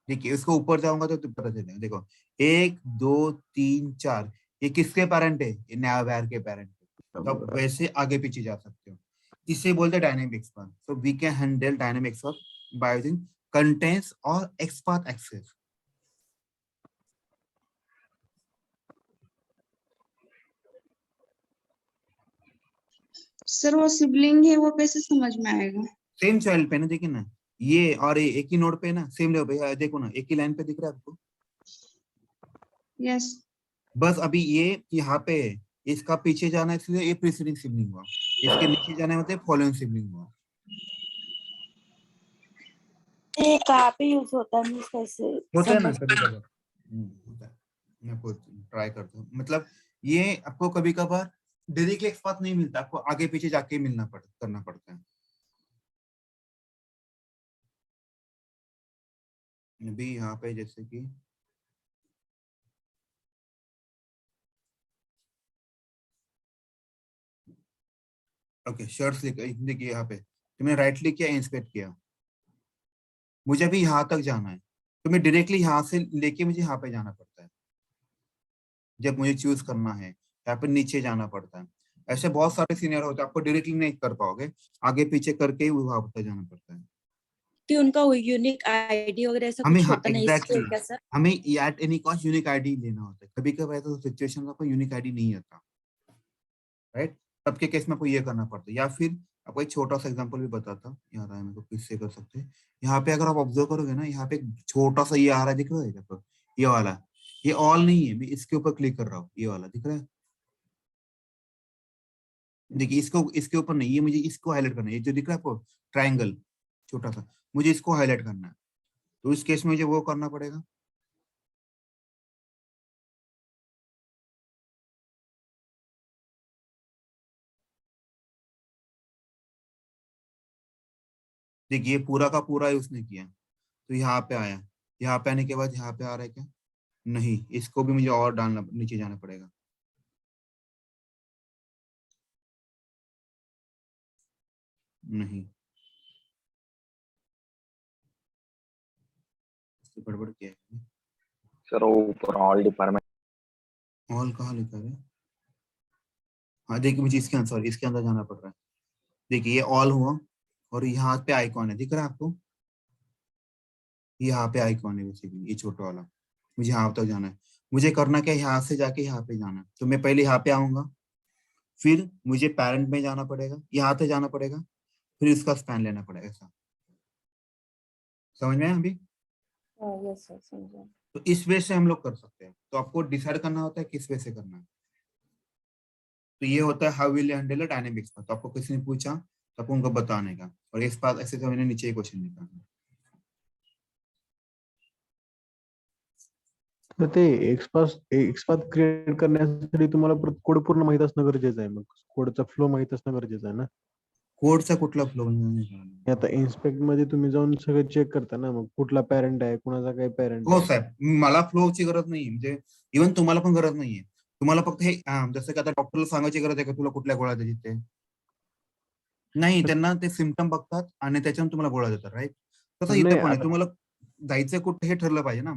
Speaker 1: देखिए इसको ऊपर जाऊंगा तो पता चलेगा, देखो 1 2 3 4, ये किसके पेरेंट है, ये नैवेयर के पेरेंट है। तो आप वैसे आगे पीछे जा सकते हो, इसे बोलते हैं dynamic expand. So we can handle dynamic expand by using contents और एक्सपाथ एक्सेस।
Speaker 2: सर वो सिबलिंग है वो कैसे समझ में आएगा?
Speaker 1: सेम चाइल्ड पे ना, देखिए ना ये और ये एक ही नोड पे ना, सेम लेवल पे, देखो ना एक ही लाइन पे दिख रहा है आपको।
Speaker 2: यस।
Speaker 1: बस अभी ये यहाँ पे है, इसका पीछे जाना है इसलिए ये प्रीसीडिंग सिबलिंग हुआ, इसके नीचे जाना है मतलब फॉलोइंग सिबलिंग हुआ।
Speaker 2: ये कहाँ पे यूज होता है, मींस कैसे
Speaker 1: होता है ना
Speaker 2: समझ?
Speaker 1: कभी कभार, होता है, मैं आपको ट्राई करता हूँ, मतलब ये आपको कभी कभार डायरेक्टली एक्सपाथ नहीं मिलता, आपको आगे पीछे जाके करना पड़ता है। अभी यहाँ पे जैसे कि ओके शर्ट्स देखिए यहाँ पे तुमने राइट क्लिक किया, इंस्पेक्ट किया, मुझे अभी यहाँ तक जाना है, तो मैं डायरेक्टली यहाँ से लेके मुझे यहाँ पे जाना पड़ता है, जब मुझे चूज करना है यहाँ पे नीचे जाना पड़ता है। ऐसे बहुत सारे सीनियर होते हैं, आपको डायरेक्टली नहीं कर पाओगे, आगे पीछे करके ही वहां पर जाना पड़ता है।
Speaker 2: कि उनका यूनिक आईडी वगैरह ऐसा
Speaker 1: हमें
Speaker 2: कुछ
Speaker 1: हाँ
Speaker 2: होता नहीं
Speaker 1: एग्जैक्टली
Speaker 2: इसलिए क्या सर?
Speaker 1: हमें at any cost unique ID लेना होता है, कभी कभी ऐसा सिचुएशन आपको यूनिक आईडी नहीं आता, राइट, सबके केस में आपको ये करना पड़ता है। या फिर आपको एक छोटा सा एग्जांपल भी बताता हूँ, याद आया मेरे को, किससे कर सकते हैं। यहाँ पे अगर आप ऑब्जर्व करोगे ना, यहाँ पे एक छोटा सा ये आ रहा है, दिख रहा है आपको, ये वाला, ये ऑल नहीं है, मैं इसके ऊपर क्लिक कर रहा हूँ, ये वाला दिख रहा है, देखिए इसको, इसके ऊपर नहीं, ये मुझे इसको हाईलाइट करना है, ये जो दिख रहा है आपको ट्राइंगल छोटा सा, मुझे इसको हाईलाइट करना है, तो इस केस में मुझे वो करना पड़ेगा। देखिए ये पूरा का पूरा ही उसने किया, तो यहाँ पे आया, यहाँ पे आने के बाद यहाँ पे आ रहा है क्या, नहीं, इसको भी मुझे और डालना, नीचे जाना पड़ेगा, नहीं इससे गड़बड़ क्या है,
Speaker 11: सर ऊपर ऑल डिपार्टमेंट।
Speaker 1: ऑल कहाँ लिखा है, हाँ देखिए मुझे इसके अंदर, सॉरी इसके अंदर जाना पड़ रहा है, देखिए ये ऑल हुआ और यहाँ पे आइकॉन है, दिख रहा है आपको, यहाँ पे आइकॉन है बेसिकली, ये छोटा वाला, मुझे यहाँ तक जाना है, मुझे करना क्या है, यहाँ से जाके यहाँ पे जाना है, तो मैं पहले यहाँ पे आऊंगा, फिर मुझे पेरेंट में जाना पड़ेगा, यहाँ पे जाना पड़ेगा, फिर इसका स्पैन लेना पड़ेगा, ऐसा समझ में आया अभी।
Speaker 3: हाँ यस सर समझा।
Speaker 1: तो इस वे से हम लोग कर सकते हैं, तो आपको डिसाइड करना होता है किस वे से करना है। तो ये होता है how will you handle dynamics पर, तो आपको किसी ने पूछा तो आपको उनको बताने का, और इस बात ऐसे तो मैंने नीचे क्वेश्चन निकाला।
Speaker 7: तर ते एक्सपाथ क्रिएट करण्यासाठी तुम्हाला कोड पूर्ण माहित असणं गरजेचं आहे, मग कोडचा फ्लो माहित असणं गरजेचं आहे ना.
Speaker 1: कोडचा कुठला फ्लो,
Speaker 7: आता इन्स्पेक्ट मध्ये तुम्ही जाऊन सगळं चेक करता ना, मग कुठला पॅरेंट आहे, कुणाचा काय पॅरेंट
Speaker 1: हो
Speaker 7: आहे.
Speaker 1: साहेब, मला फ्लोची गरज नाहीये, म्हणजे इव्हन तुम्हाला पण गरज नाहीये, तुम्हाला फक्त हे जसं की आता डॉक्टरला सांगायची गरज आहे का तुला कुठल्या गोळ्या द्यायची ते, नाही, त्यांना ते सिम्पटम बघतात आणि त्याच्यावर तुम्हाला गोळ्या देतात, राईट. तसं इथं
Speaker 7: नाही
Speaker 1: पण आहे,
Speaker 7: आता
Speaker 1: तुम्हाला जायचं कुठं हे ठरलं पाहिजे ना,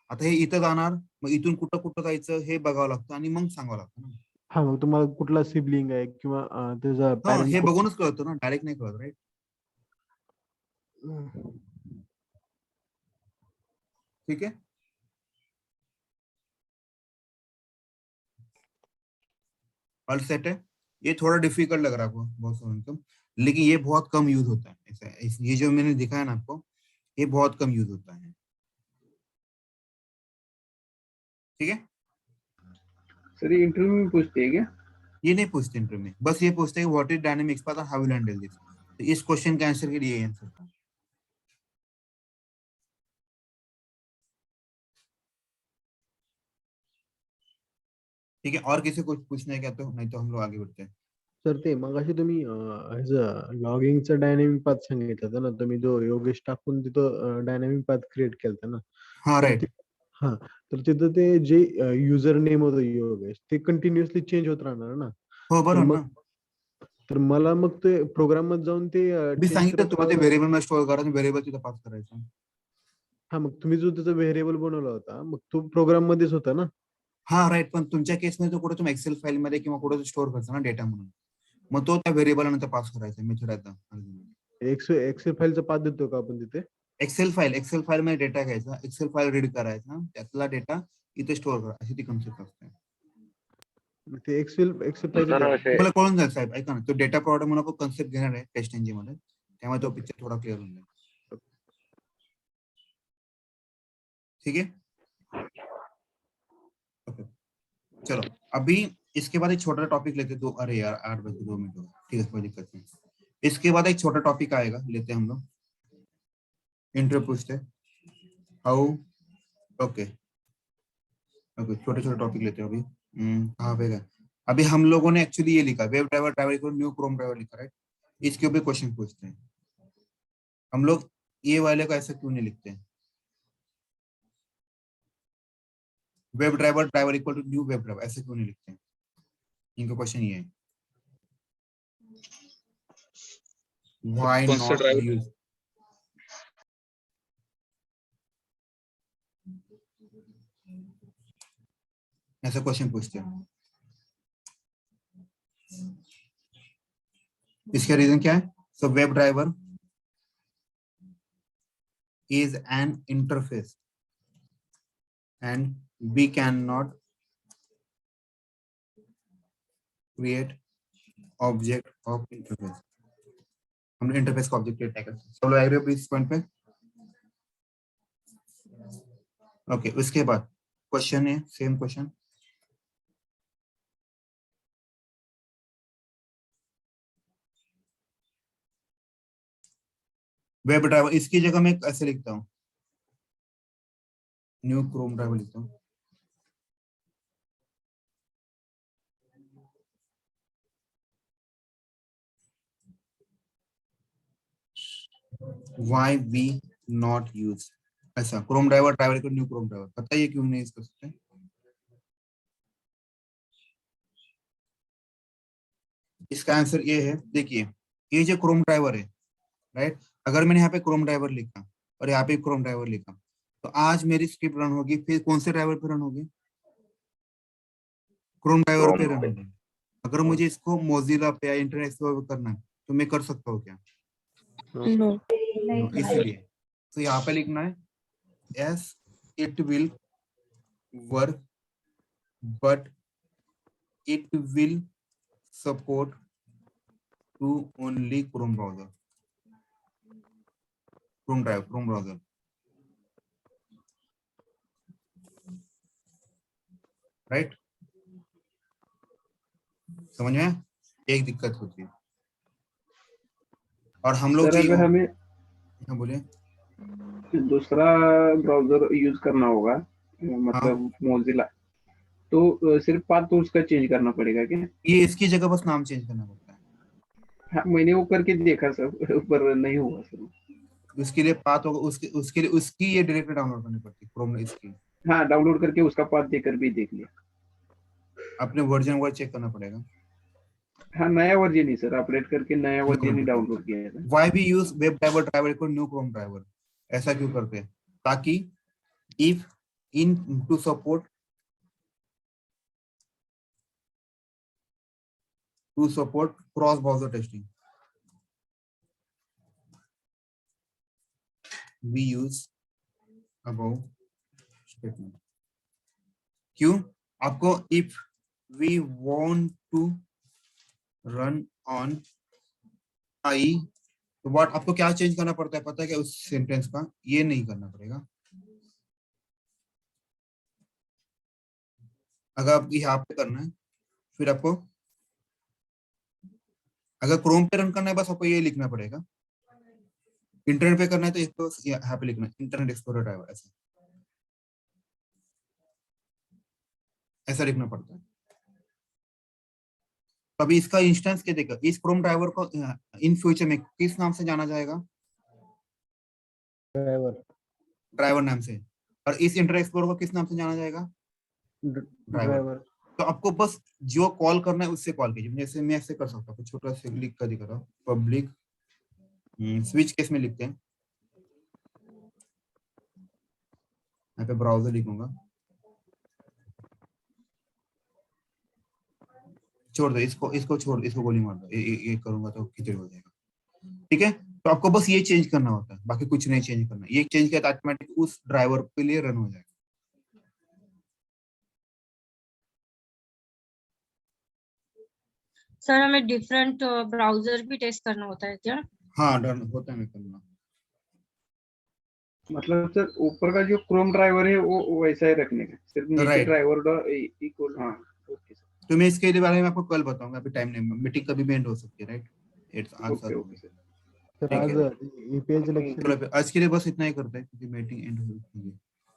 Speaker 1: आता हे इथं जाणार, मग इथून कुठं कुठं जायचं हे बघावं लागतं आणि मग सांगावं लागतं ना.
Speaker 7: हा, मग तुम्हाला कुठला सिबलिंग आहे किंवा त्याचा
Speaker 1: हो,
Speaker 7: पॅरेंट
Speaker 1: हे बघूनच कळतं ना, डायरेक्ट नाही कळत, राईट. ठीक है, ऑल सेट है। ये थोड़ा डिफिकल्ट लग रहा है आपको बहुत सारे इनकम, लेकिन ये बहुत कम यूज होता है, ऐसा ये जो मैंने दिखाया ना आपको, ये बहुत कम यूज होता है। ठीक है,
Speaker 6: सर ये इंटरव्यू में पूछते हैं क्या?
Speaker 1: ये नहीं पूछते इंटरव्यू में, बस ये पूछते हैं व्हाट इज डायनेमिक एक्सपांस और हाउ विल हैंडल दिस। तो इस क्वेश्चन के आंसर के लिए आंसर था। ठीक है, और किसी को कुछ पूछना है क्या? तो नहीं तो हम लोग आगे बढ़ते हैं।
Speaker 7: सर ते मगाशी तुम्ही लॉगिंगचा डायनेमिक पाथ सांगितलं होतं ना, तुम्ही जो योगेश टाकून तिथं डायनेमिक पाथ क्रिएट केलता ना,
Speaker 1: हाँ
Speaker 7: तर
Speaker 1: राइट,
Speaker 7: हा, तर तिथं ते जे युजर नेम होतं योगेश ते कंटिन्युअसली चेंज होत राहणार ना.
Speaker 1: हो
Speaker 7: तर
Speaker 1: बरोबर
Speaker 7: मग
Speaker 1: ना,
Speaker 7: तर मला मग ते प्रोग्राम मध्ये जाऊन ते
Speaker 1: मी
Speaker 7: चेंज
Speaker 1: सांगितलं
Speaker 7: करत
Speaker 1: तुम्हाला ते व्हेरिएबल मध्ये स्टोअर करायचं, व्हेरिएबल तिथं पास करायचं.
Speaker 7: हा, मग तुम्ही जो त्याचा व्हेरिएबल बनवला होता मग तो प्रोग्राम मध्येच होता ना.
Speaker 1: हा राईट, पण तुमच्या केसमध्ये तो कुठे तुम्ही एक्सेल फाईल मध्ये किंवा कुठे स्टोअर करता ना डेटा म्हणून, मग तो त्या व्हेरिएबल नंतर पास करायचा मेथड.
Speaker 7: एक्सेल फाईलचा पाथ देतो का आपण तिथे?
Speaker 1: एक्सेल फाईल मध्ये डेटा घ्यायचा, एक्सेल फाईल रीड करायचा, त्यातला डेटा इथे स्टोअर करा, अशी ती कन्सेप्ट असते.
Speaker 7: ते एक्सेल फाईल
Speaker 11: सर असे
Speaker 1: तुम्हाला कळून जाईल साहेब, ऐका ना, तो डेटा प्रोव्हाइडर म्हणून आपण कन्सेप्ट घेणार आहे टेस्ट इंजिन मध्ये, त्यामुळे तो पिक्चर थोडा क्लिअर होऊन जाईल. ठीक है, ओके, चलो अभी इसके बाद एक छोटा टॉपिक लेते हैं. अरे यार 8 बजे 2 मिनट हो गए. ठीक है, कोई दिक्कत नहीं. इसके बाद एक छोटा टॉपिक आएगा, लेते हैं हम लोग. इंटरव्यू पूछते हैं हाउ. ओके ओके, छोटे छोटे टॉपिक लेते हैं अभी. कहाँ पे गए? अभी हम लोगों ने एक्चुअली ये लिखा, वेब ड्राइवर को न्यू क्रोम ड्राइवर लिखा, राइट. इसके ऊपर क्वेश्चन पूछते हैं हम लोग. ये वाले को ऐसा क्यों नहीं लिखते हैं? Web driver equal to new web driver ऐसे क्यों नहीं लिखते हैं? इनका क्वेश्चन ये है, व्हाई
Speaker 4: कौन सा
Speaker 1: नॉट
Speaker 4: ड्राइवर?
Speaker 1: यूज. ऐसा क्वेश्चन पूछते हैं. इसका रीजन क्या है? So web driver is an interface and we cannot create object of interface. हमने इंटरफेस का ऑब्जेक्ट क्रिएट नहीं कर सकते. सब लोग एग्री हो इस पॉइंट पे? ओके, उसके बाद क्वेश्चन है, सेम क्वेश्चन. वेब ड्राइवर, इसकी जगह मैं ऐसे लिखता हूँ, न्यू क्रोम ड्राइवर लिखता हूँ. Why we not use ऐसा क्रोम ड्राइवर को न्यू क्रोम ड्राइवर, बताइए क्यों नहीं यूज कर सकते? इसका आंसर ये है, देखिए ये जो क्रोम ड्राइवर है, राइट, अगर मैंने यहाँ पे क्रोम ड्राइवर लिखा और यहाँ पे क्रोम ड्राइवर लिखा, तो आज मेरी स्क्रिप्ट रन होगी, फिर कौन से ड्राइवर पे रन होगी? क्रोम ड्राइवर पे रन होगी. अगर मुझे इसको मोजिला पे या इंटरनेट एक्सप्लोरर पे करना है तो मैं कर सकता हूँ क्या?
Speaker 2: नो.
Speaker 1: इसलिए तो यहाँ पे लिखना है yes it will work but it will support to only Chrome browser, Chrome browser. Right, समझ में? एक दिक्कत होती है. और हम लोग
Speaker 6: सर अगर हमें
Speaker 1: हाँ बोलिए.
Speaker 6: दूसरा ब्राउजर यूज करना होगा, मतलब मोजिला, तो सिर्फ पाथ तो उसका चेंज करना पड़ेगा क्या?
Speaker 1: ये इसकी जगह बस नाम चेंज करना पड़ता है.
Speaker 6: हाँ, मैंने वो करके देखा सर, पर नहीं हुआ सर.
Speaker 1: उसके लिए पाथ होगा, उसके लिए उसकी ये डायरेक्टली डाउनलोड करनी पड़ती है क्रोम में. इसकी
Speaker 6: हाँ, डाउनलोड करके उसका पाथ देकर भी देख लिया.
Speaker 1: अपने वर्जन वर्ड चेक करना पड़ेगा.
Speaker 6: हाँ, नया वर्जन ही सर, अपडेट करके नया वर्जन ही डाउनलोड किया था.
Speaker 1: Why we use web driver को न्यू क्रोम ड्राइवर, ऐसा क्यों करते हैं? ताकि if in to support cross browser testing, we use above statement. क्यों? आपको if we want to run on आई, तो व्हाट आपको क्या चेंज करना पड़ता है पता है क्या? उस सेंटेंस का ये नहीं करना पड़ेगा. अगर आप यहाँ पे करना है, फिर आपको अगर क्रोम पे रन करना है बस आपको ये लिखना पड़ेगा। इंटरनेट पे करना है तो इसको यहाँ पे लिखना है इंटरनेट एक्सप्लोरर ड्राइवर, ऐसा लिखना पड़ता है। तो अभी इसका इंस्टेंस क्या देगा, इस क्रोम ड्राइवर को इन फ्यूचर में किस नाम से जाना जाएगा? ड्राइवर नाम से। और इस इंटरनेट एक्सप्लोरर को किस नाम से जाना जाएगा? ड्राइवर। तो आपको बस जो कॉल करना है उससे कॉल कीजिए। जैसे मैं ऐसे कर सकता हूँ, छोटा सा लिख कर दिखा रहा हूँ, पब्लिक स्विच केस में लिखते हैं, यहाँ पे ब्राउजर लिखूंगा, छोड़ दो इसको छोड़, इसको गोली मार दो, ये करूंगा तो खिचड़ी हो जाएगा। ठीक है, तो आपको बस ये चेंज करना होता है, बाकी कुछ नहीं चेंज करना। ये चेंज किया तो ऑटोमेटिक उस ड्राइवर के लिए रन हो जाएगा।
Speaker 9: सर हमें डिफरेंट ब्राउजर भी टेस्ट करना होता है क्या?
Speaker 1: हाँ डन होता है, मैं करना।
Speaker 6: मतलब सर ऊपर का जो क्रोम ड्राइवर है वो वैसा ही रखने का, सिर्फ नीचे
Speaker 1: Right.
Speaker 6: Driver equal. हाँ ओके सर।
Speaker 1: तो मैं इसके बारे में आपको कल बताऊंगा, अभी टाइम नहीं, मीटिंग कभी भी एंड हो सकती है, right? It's answer.
Speaker 6: Okay sir.
Speaker 7: Sir आज पेज लेक्चर
Speaker 1: चलो आज के लिए बस इतना ही करते हैं क्योंकि मीटिंग एंड हो गई।